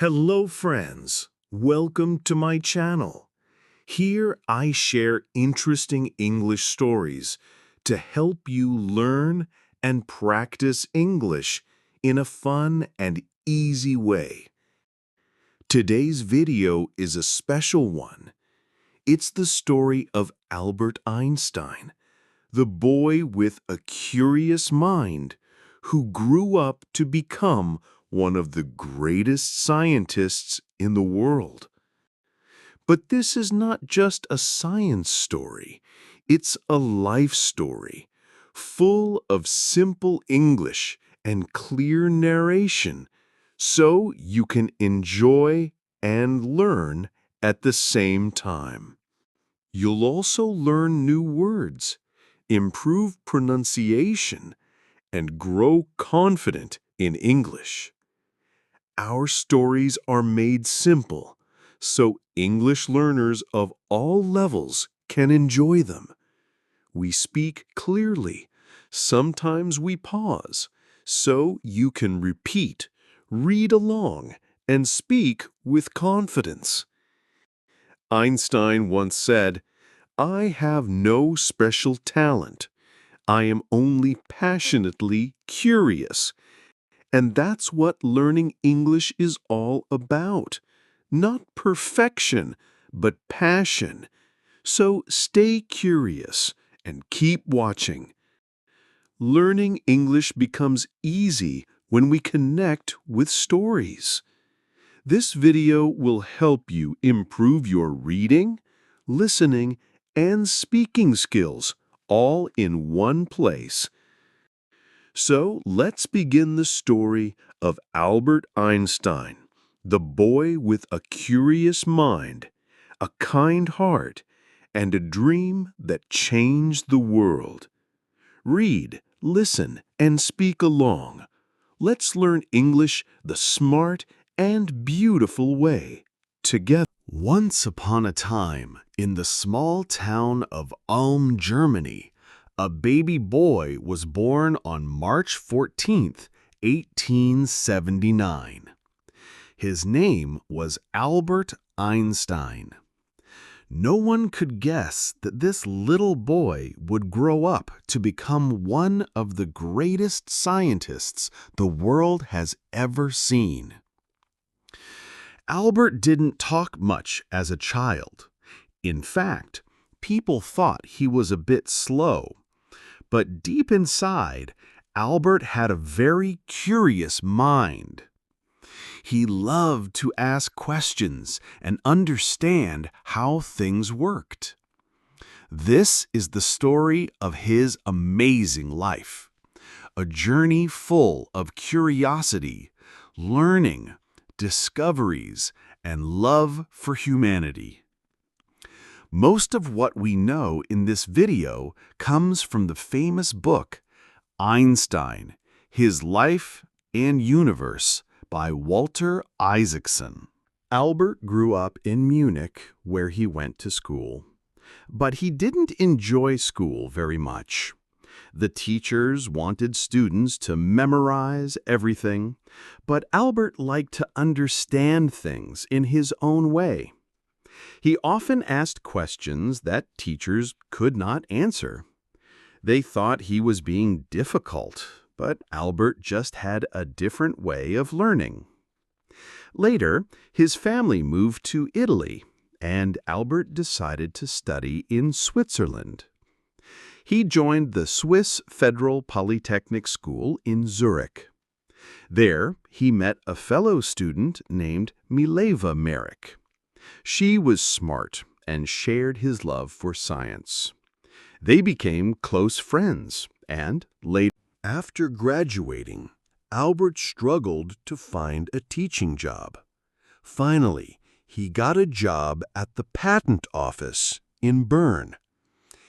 Hello friends, welcome to my channel. Here I share interesting English stories to help you learn and practice English in a fun and easy way. Today's video is a special one. It's the story of Albert Einstein, the boy with a curious mind who grew up to become one of the greatest scientists in the world. But this is not just a science story, it's a life story, full of simple English and clear narration, so you can enjoy and learn at the same time. You'll also learn new words, improve pronunciation, and grow confident in English. Our stories are made simple, so English learners of all levels can enjoy them. We speak clearly. Sometimes we pause, so you can repeat, read along, and speak with confidence. Einstein once said, "I have no special talent. I am only passionately curious." And that's what learning English is all about. Not perfection, but passion. So stay curious and keep watching. Learning English becomes easy when we connect with stories. This video will help you improve your reading, listening, and speaking skills all in one place. So let's begin the story of Albert Einstein, the boy with a curious mind, a kind heart, and a dream that changed the world. Read, listen, and speak along. Let's learn English the smart and beautiful way, together. Once upon a time, in the small town of Ulm, Germany, a baby boy was born on March 14th, 1879. His name was Albert Einstein. No one could guess that this little boy would grow up to become one of the greatest scientists the world has ever seen. Albert didn't talk much as a child. In fact, people thought he was a bit slow. But deep inside, Albert had a very curious mind. He loved to ask questions and understand how things worked. This is the story of his amazing life, a journey full of curiosity, learning, discoveries, and love for humanity. Most of what we know in this video comes from the famous book, Einstein, His Life and Universe by Walter Isaacson. Albert grew up in Munich, where he went to school. But he didn't enjoy school very much. The teachers wanted students to memorize everything, but Albert liked to understand things in his own way. He often asked questions that teachers could not answer. They thought he was being difficult, but Albert just had a different way of learning. Later, his family moved to Italy, and Albert decided to study in Switzerland. He joined the Swiss Federal Polytechnic School in Zurich. There, he met a fellow student named Mileva Merrick. She was smart and shared his love for science. They became close friends, and later, after graduating, Albert struggled to find a teaching job. Finally, he got a job at the patent office in Bern.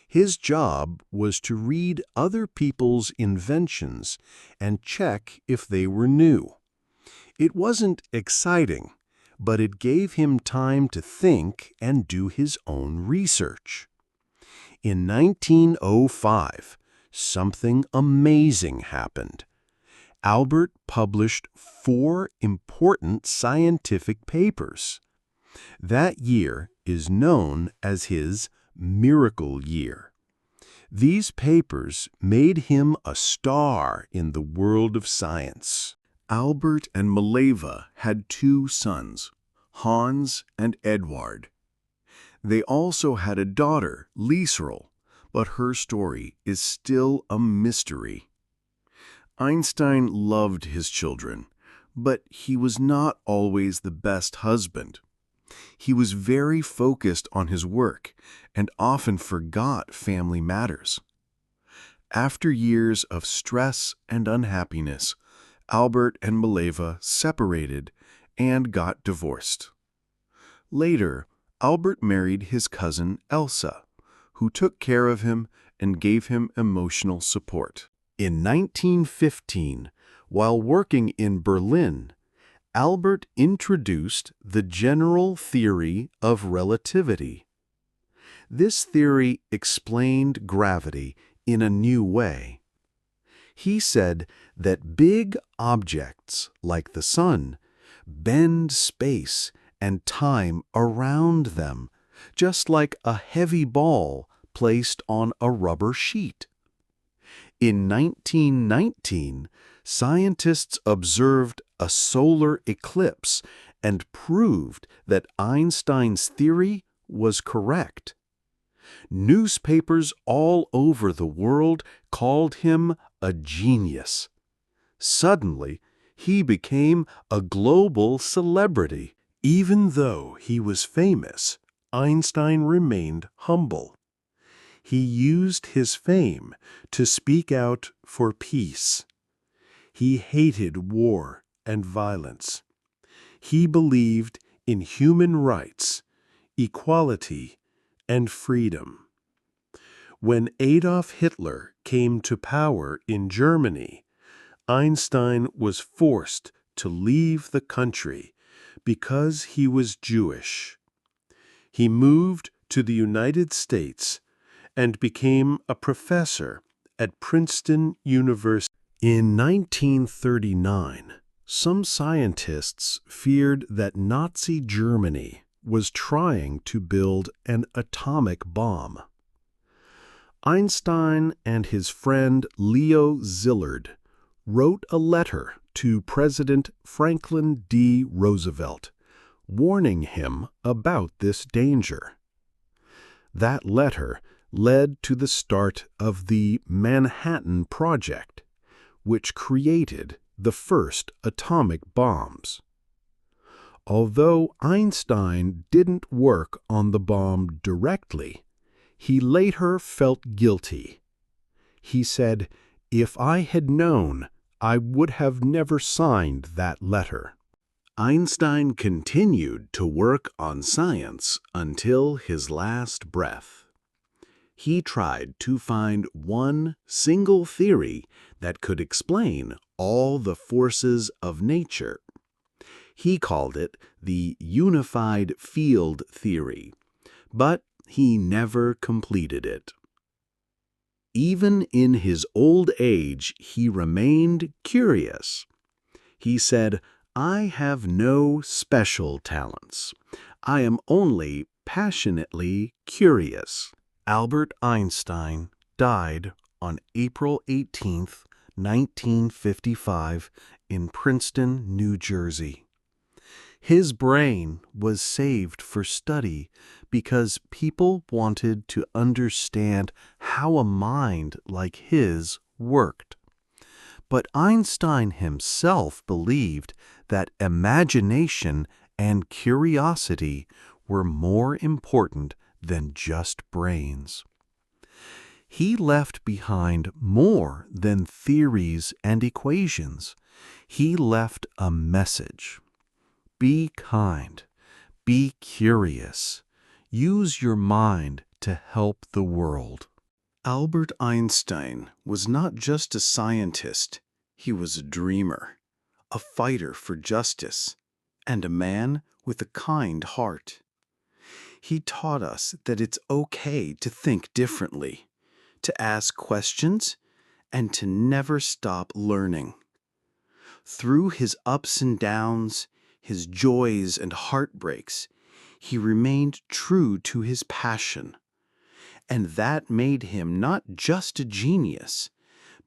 His job was to read other people's inventions and check if they were new. It wasn't exciting, but it gave him time to think and do his own research. In 1905, something amazing happened. Albert published 4 important scientific papers. That year is known as his miracle year. These papers made him a star in the world of science. Albert and Mileva had 2 sons, Hans and Eduard. They also had a daughter, Lieserl, but her story is still a mystery. Einstein loved his children, but he was not always the best husband. He was very focused on his work and often forgot family matters. After years of stress and unhappiness, Albert and Mileva separated and got divorced. Later, Albert married his cousin Elsa, who took care of him and gave him emotional support. In 1915, while working in Berlin, Albert introduced the general theory of relativity. This theory explained gravity in a new way. He said that big objects, like the sun, bend space and time around them, just like a heavy ball placed on a rubber sheet. In 1919, scientists observed a solar eclipse and proved that Einstein's theory was correct. Newspapers all over the world called him a genius. Suddenly, he became a global celebrity. Even though he was famous, Einstein remained humble. He used his fame to speak out for peace. He hated war and violence. He believed in human rights, equality, and freedom. When Adolf Hitler came to power in Germany, Einstein was forced to leave the country because he was Jewish. He moved to the United States and became a professor at Princeton University. In 1939, some scientists feared that Nazi Germany was trying to build an atomic bomb. Einstein and his friend Leo Szilard wrote a letter to President Franklin D. Roosevelt, warning him about this danger. That letter led to the start of the Manhattan Project, which created the first atomic bombs. Although Einstein didn't work on the bomb directly, he later felt guilty. He said, "If I had known, I would have never signed that letter." Einstein continued to work on science until his last breath. He tried to find one single theory that could explain all the forces of nature. He called it the unified field theory, but he never completed it. Even in his old age, he remained curious. He said, "I have no special talents. I am only passionately curious." Albert Einstein died on April 18, 1955, in Princeton, New Jersey. His brain was saved for study because people wanted to understand how a mind like his worked. But Einstein himself believed that imagination and curiosity were more important than just brains. He left behind more than theories and equations. He left a message. Be kind. Be curious. Use your mind to help the world. Albert Einstein was not just a scientist. He was a dreamer, a fighter for justice, and a man with a kind heart. He taught us that it's okay to think differently, to ask questions, and to never stop learning. Through his ups and downs, his joys and heartbreaks, he remained true to his passion. And that made him not just a genius,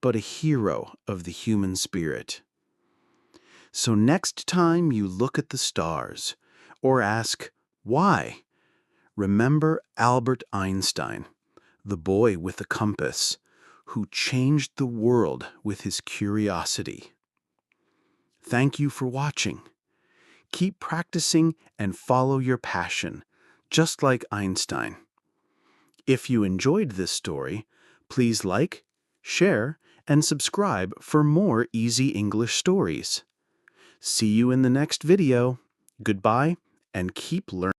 but a hero of the human spirit. So next time you look at the stars or ask, why? Remember Albert Einstein, the boy with the compass, who changed the world with his curiosity. Thank you for watching. Keep practicing and follow your passion, just like Einstein. If you enjoyed this story, please like, share, and subscribe for more easy English stories. See you in the next video. Goodbye, and keep learning.